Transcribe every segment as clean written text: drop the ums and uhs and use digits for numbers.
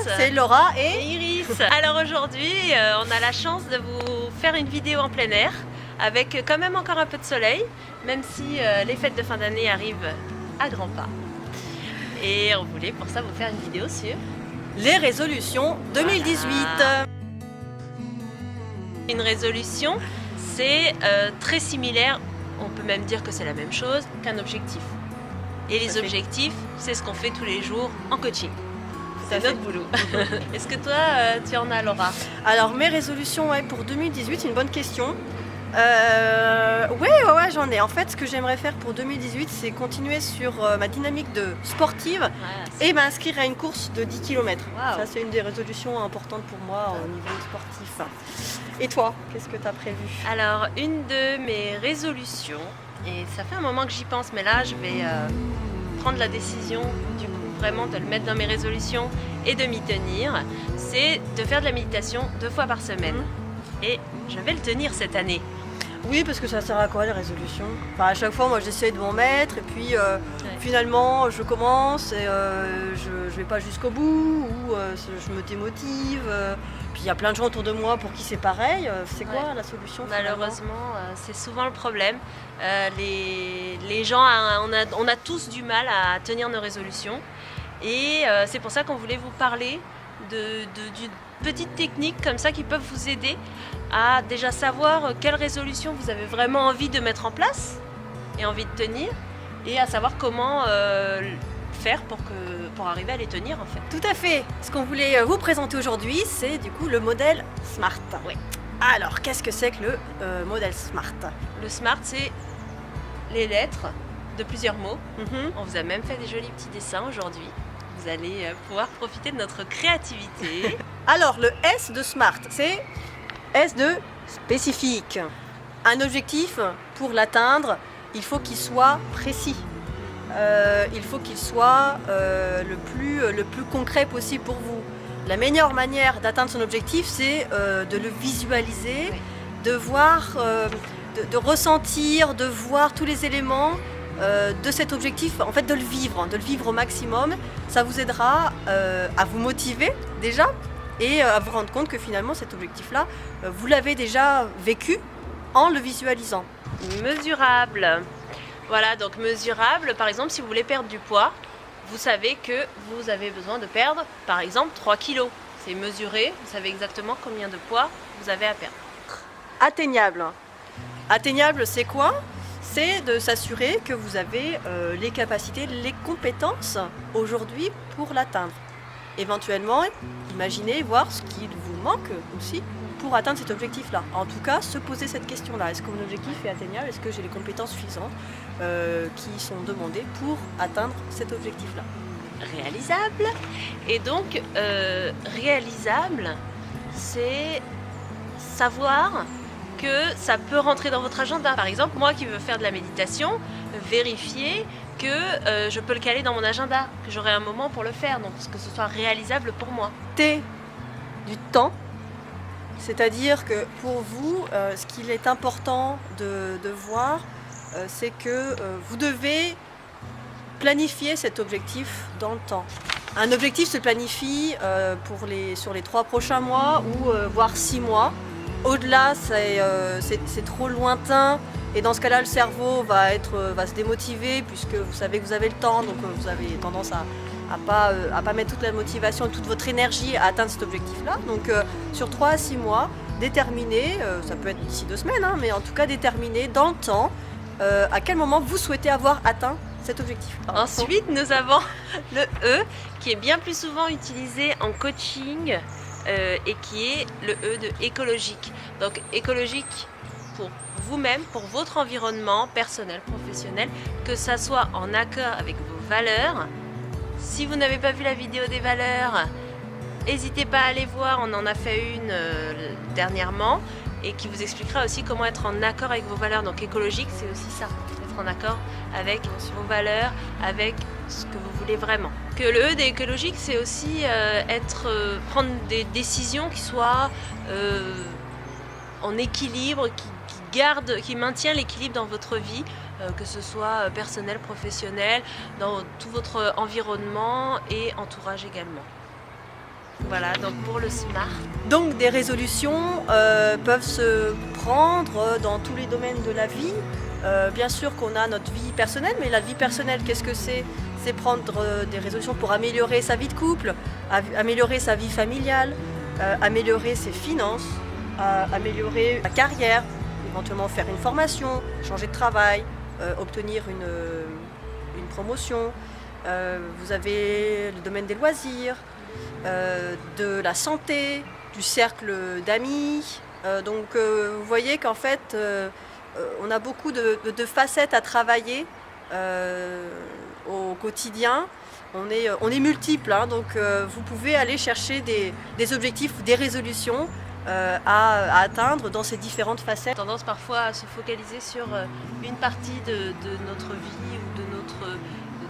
c'est Laura et Iris. Alors aujourd'hui, on a la chance de vous faire une vidéo en plein air avec quand même encore un peu de soleil, même si les fêtes de fin d'année arrivent à grands pas. Et on voulait pour ça vous faire une vidéo sur les résolutions 2018. Voilà. Une résolution, c'est très similaire, on peut même dire que c'est la même chose qu'un objectif. Et les objectifs, c'est ce qu'on fait tous les jours en coaching. C'est notre boulot. Est-ce que toi, tu en as, Laura? Alors, mes résolutions pour 2018, c'est une bonne question. Ouais, j'en ai. En fait, ce que j'aimerais faire pour 2018, c'est continuer sur ma dynamique de sportive et m'inscrire à une course de 10 km. Wow. Ça, c'est une des résolutions importantes pour moi au niveau sportif. Et toi, qu'est-ce que tu as prévu? Alors, une de mes résolutions, et ça fait un moment que j'y pense, mais là, je vais prendre la décision, du coup, vraiment de le mettre dans mes résolutions et de m'y tenir, c'est de faire de la méditation 2 fois par semaine. Et je vais le tenir cette année. Oui, parce que ça sert à quoi les résolutions? Enfin, à chaque fois, moi j'essaie de m'en mettre et puis finalement je commence et je vais pas jusqu'au bout ou je me démotive. Puis il y a plein de gens autour de moi pour qui c'est pareil. C'est quoi la solution? Malheureusement, c'est souvent le problème. Les gens, on a tous du mal à tenir nos résolutions et c'est pour ça qu'on voulait vous parler d'une petite technique comme ça qui peuvent vous aider à déjà savoir quelle résolution vous avez vraiment envie de mettre en place et envie de tenir et à savoir comment faire pour arriver à les tenir en fait. Tout à fait. Ce qu'on voulait vous présenter aujourd'hui, c'est du coup le modèle SMART. Oui. Alors, qu'est-ce que c'est que le modèle SMART? Le SMART, c'est les lettres de plusieurs mots. On vous a même fait des jolis petits dessins aujourd'hui. Vous allez pouvoir profiter de notre créativité. Alors, le S de SMART, c'est S de spécifique. Un objectif, pour l'atteindre, il faut qu'il soit précis. Il faut qu'il soit le plus concret possible pour vous. La meilleure manière d'atteindre son objectif, c'est de le visualiser, de voir, de ressentir, de voir tous les éléments de cet objectif, en fait de le vivre au maximum. Ça vous aidera à vous motiver déjà et à vous rendre compte que finalement cet objectif-là, vous l'avez déjà vécu en le visualisant. Mesurable. Voilà, donc mesurable, par exemple si vous voulez perdre du poids, vous savez que vous avez besoin de perdre par exemple 3 kilos. C'est mesuré, vous savez exactement combien de poids vous avez à perdre. Atteignable. Atteignable, c'est quoi? C'est de s'assurer que vous avez les capacités, les compétences aujourd'hui pour l'atteindre. Éventuellement, imaginez, voir ce qu'il vous manque aussi pour atteindre cet objectif-là. En tout cas, se poser cette question-là. Est-ce que mon objectif est atteignable? Est-ce que j'ai les compétences suffisantes qui sont demandées pour atteindre cet objectif-là? Réalisable. Et donc, réalisable, c'est savoir que ça peut rentrer dans votre agenda. Par exemple, moi qui veux faire de la méditation, vérifier que je peux le caler dans mon agenda, que j'aurai un moment pour le faire, donc que ce soit réalisable pour moi. Du temps, c'est-à-dire que pour vous, ce qu'il est important de voir, c'est que vous devez planifier cet objectif dans le temps. Un objectif se planifie sur les 3 prochains mois ou voire 6 mois. Au-delà, c'est trop lointain et dans ce cas-là, le cerveau va se démotiver puisque vous savez que vous avez le temps, donc vous avez tendance à pas mettre toute la motivation et toute votre énergie à atteindre cet objectif-là. Donc sur 3 à 6 mois, déterminer, ça peut être d'ici 2 semaines, mais en tout cas déterminer dans le temps à quel moment vous souhaitez avoir atteint cet objectif. Ensuite, nous avons le E qui est bien plus souvent utilisé en coaching et qui est le E de écologique. Donc écologique pour vous-même, pour votre environnement personnel, professionnel, que ça soit en accord avec vos valeurs. Si vous n'avez pas vu la vidéo des valeurs, n'hésitez pas à aller voir, on en a fait une dernièrement et qui vous expliquera aussi comment être en accord avec vos valeurs. Donc écologique, c'est aussi ça, être en accord avec vos valeurs, avec ce que vous voulez vraiment. Que le E d'écologique, c'est aussi prendre des décisions qui soient en équilibre, qui maintient l'équilibre dans votre vie, que ce soit personnel, professionnel, dans tout votre environnement et entourage également. Voilà, donc pour le SMART. Donc des résolutions peuvent se prendre dans tous les domaines de la vie. Bien sûr qu'on a notre vie personnelle, mais la vie personnelle, qu'est-ce que c'est? C'est prendre des résolutions pour améliorer sa vie de couple, améliorer sa vie familiale, améliorer ses finances, améliorer sa carrière, éventuellement faire une formation, changer de travail, obtenir une promotion. Vous avez le domaine des loisirs, de la santé, du cercle d'amis. Donc vous voyez qu'en fait on a beaucoup de facettes à travailler au quotidien. On est multiples, hein, donc vous pouvez aller chercher des objectifs ou des résolutions à atteindre dans ces différentes facettes. On a tendance parfois à se focaliser sur une partie de notre vie ou de notre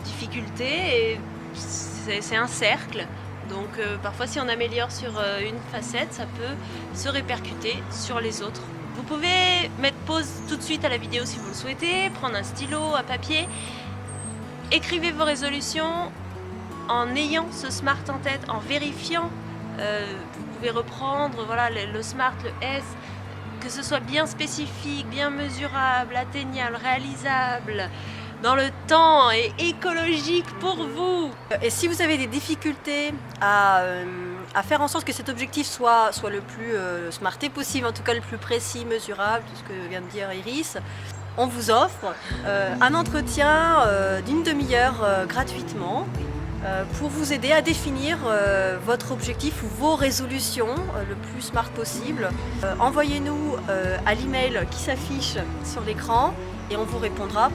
difficulté, et c'est un cercle. Donc parfois si on améliore sur une facette, ça peut se répercuter sur les autres. Vous pouvez mettre pause tout de suite à la vidéo si vous le souhaitez, prendre un stylo, un papier, écrivez vos résolutions en ayant ce SMART en tête, en vérifiant. Vous pouvez reprendre voilà, le SMART, le S, que ce soit bien spécifique, bien mesurable, atteignable, réalisable, dans le temps et écologique pour vous. Et si vous avez des difficultés à faire en sorte que cet objectif soit le plus smarté possible, en tout cas le plus précis, mesurable, tout ce que vient de dire Iris, on vous offre un entretien d'une demi-heure gratuitement pour vous aider à définir votre objectif ou vos résolutions le plus smart possible. Envoyez-nous à l'email qui s'affiche sur l'écran et on vous répondra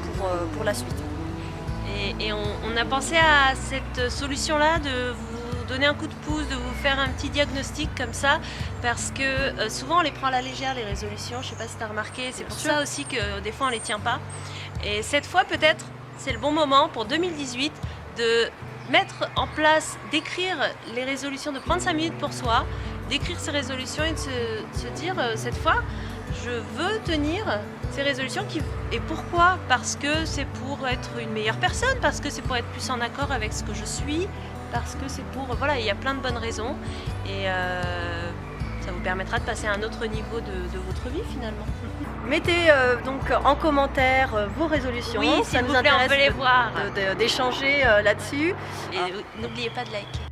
pour la suite. Et on a pensé à cette solution-là de vous donner un coup de pouce, de vous faire un petit diagnostic comme ça, parce que souvent on les prend à la légère, les résolutions, je ne sais pas si tu as remarqué, c'est pour ça aussi que des fois on ne les tient pas. Et cette fois peut-être c'est le bon moment pour 2018 de mettre en place, d'écrire les résolutions, de prendre 5 minutes pour soi, d'écrire ces résolutions et de se dire cette fois je veux tenir ces résolutions et pourquoi? Parce que c'est pour être une meilleure personne, parce que c'est pour être plus en accord avec ce que je suis, parce que c'est pour... Voilà, il y a plein de bonnes raisons et ça vous permettra de passer à un autre niveau de votre vie finalement. Mettez donc en commentaire vos résolutions, oui, ça nous intéresse on veut les voir. d'échanger là-dessus. Et n'oubliez pas de liker.